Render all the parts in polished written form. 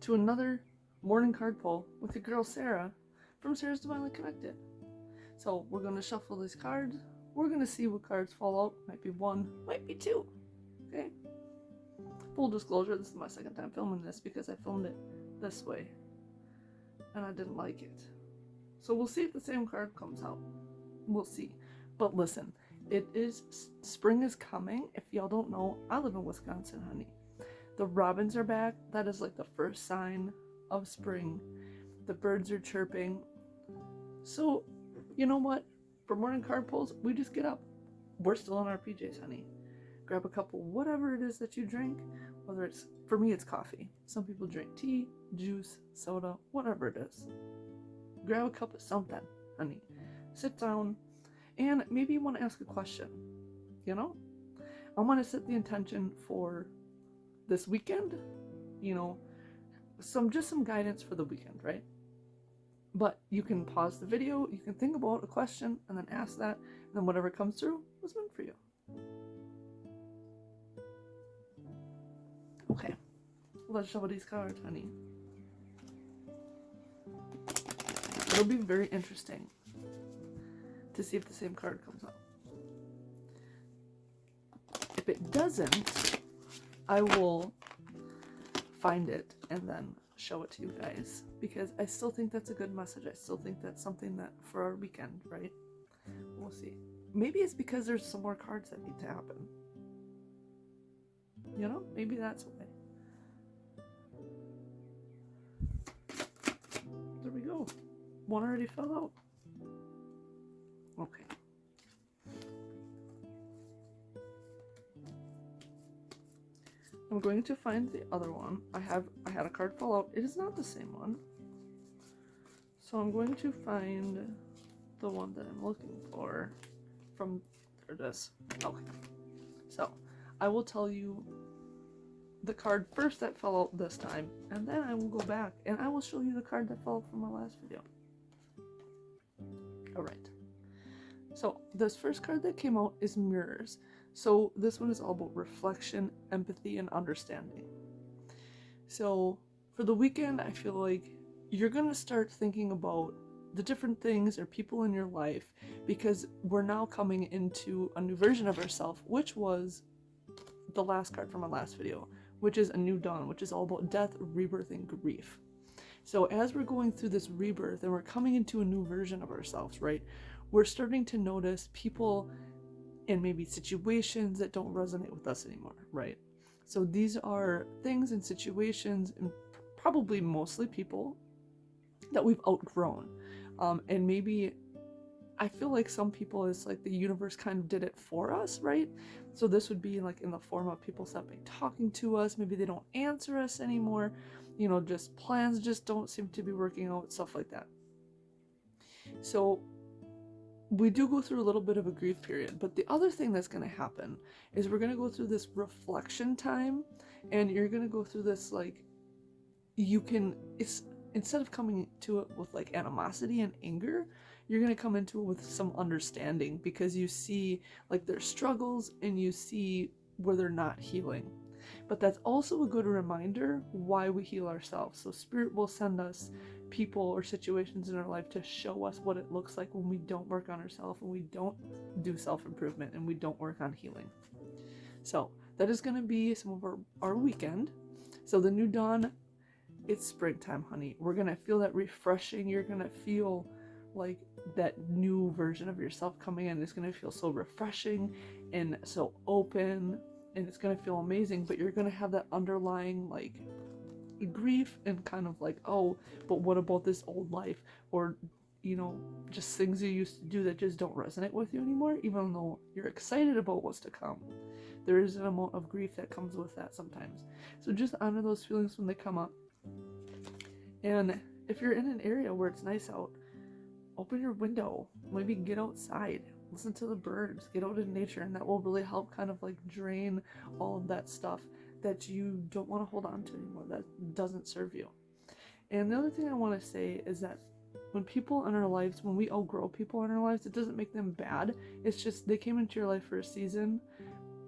to another morning card pull with your girl Sarah from Sarah's Divinely Connected. So we're going to shuffle these cards. We're going to see what cards fall out. Might be one, might be two. Okay? Full disclosure, this is my second time filming this because I filmed it this way and I didn't like it. So we'll see if the same card comes out. We'll see. But listen, spring is coming. If y'all don't know, I live in Wisconsin, honey. The robins are back. That is like the first sign of spring. The birds are chirping. So, you know what? For morning card pulls, we just get up. We're still in our PJs, honey. Grab a couple, whatever it is that you drink. Whether it's, for me, it's coffee. Some people drink tea, juice, soda, whatever it is. Grab a cup of something, honey. Sit down, and maybe you want to ask a question. You know? I want to set the intention for this weekend, you know, just some guidance for the weekend, right? But you can pause the video, you can think about a question, and then ask that, and then whatever comes through was meant for you. Okay, let's shuffle these cards, honey. It'll be very interesting to see if the same card comes up. If it doesn't, I will find it and then show it to you guys, because I still think that's a good message. I still think that's something that for our weekend, right? We'll see. Maybe it's because there's some more cards that need to happen. You know, maybe that's why. There we go. One already fell out. Okay. I'm going to find the other one. I had a card fall out. It is not the same one. So I'm going to find the one that I'm looking for from, there it is. Okay. So I will tell you the card first that fell out this time, and then I will go back and I will show you the card that fell out from my last video. Alright. So this first card that came out is Mirrors. So this one is all about reflection, empathy, and understanding. So for the weekend, I feel like you're going to start thinking about the different things or people in your life, because we're now coming into a new version of ourselves, which was the last card from my last video, which is A New Dawn, which is all about death, rebirth, and grief. So as we're going through this rebirth and we're coming into a new version of ourselves, right, we're starting to notice people and maybe situations that don't resonate with us anymore, right? So these are things and situations, and probably mostly people that we've outgrown. And maybe I feel like some people, it's like the universe kind of did it for us, right? So this would be like in the form of people stopping talking to us. Maybe they don't answer us anymore. You know, just plans just don't seem to be working out, stuff like that. So we do go through a little bit of a grief period, but the other thing that's going to happen is we're going to go through this reflection time, and you're going to go through this, like, it's instead of coming to it with like animosity and anger, you're going to come into it with some understanding, because you see like their struggles and you see where they're not healing. But that's also a good reminder why we heal ourselves. So Spirit will send us people or situations in our life to show us what it looks like when we don't work on ourselves, and we don't do self-improvement, and we don't work on healing. So that is going to be some of our weekend. So the New Dawn, it's springtime, honey. We're going to feel that refreshing. You're going to feel like that new version of yourself coming in. It's going to feel so refreshing and so open, and it's going to feel amazing. But you're going to have that underlying like grief and kind of like, oh, but what about this old life? Or, you know, just things you used to do that just don't resonate with you anymore, even though you're excited about what's to come. There is an amount of grief that comes with that sometimes. So just honor those feelings when they come up. And if you're in an area where it's nice out, open your window, maybe get outside, listen to the birds, get out in nature, and that will really help kind of like drain all of that stuff that you don't want to hold on to anymore, that doesn't serve you. And the other thing I want to say is that when people in our lives, when we outgrow people in our lives, it doesn't make them bad. It's just they came into your life for a season,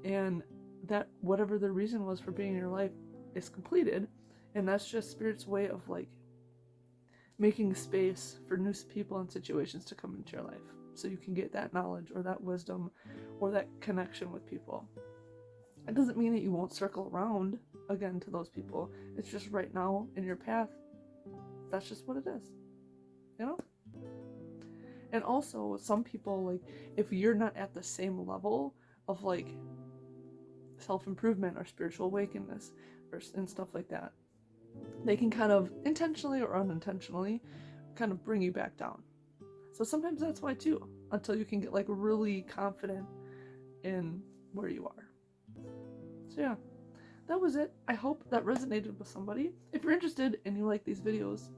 and that whatever the reason was for being in your life is completed, And that's just Spirit's way of like making space for new people and situations to come into your life so you can get that knowledge or that wisdom or that connection with people. It doesn't mean that you won't circle around again to those people. It's just right now in your path, that's just what it is, you know? And also, some people, like, if you're not at the same level of like self-improvement or spiritual awakeness and stuff like that, they can kind of intentionally or unintentionally kind of bring you back down. So sometimes that's why too, until you can get like really confident in where you are. So yeah, that was it. I hope that resonated with somebody. If you're interested and you like these videos,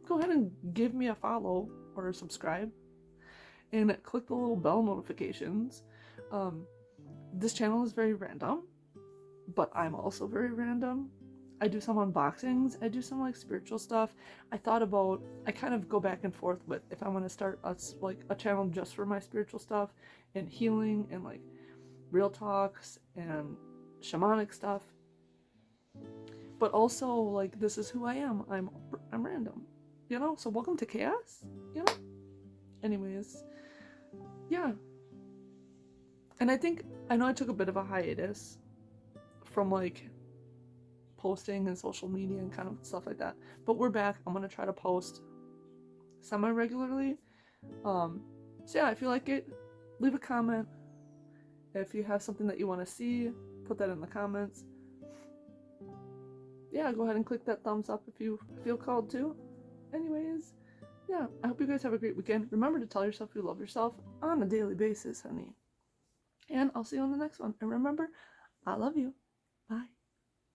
go ahead and give me a follow or subscribe and click the little bell notifications. This channel is very random, but I'm also very random. I do some unboxings, I do some like spiritual stuff. I kind of go back and forth with if I want to start a channel just for my spiritual stuff and healing and like real talks and shamanic stuff. But also like this is who I am. I'm random, you know? So welcome to chaos, you know? Anyways, yeah. And I know I took a bit of a hiatus from like posting and social media and kind of stuff like that, but we're back. I'm gonna try to post semi-regularly. So yeah, if you like it, leave a comment. If you have something that you want to see, put that in the comments. Yeah, go ahead and click that thumbs up if you feel called to. Anyways, yeah, I hope you guys have a great weekend. Remember to tell yourself you love yourself on a daily basis, honey. And I'll see you on the next one. And remember, I love you. Bye.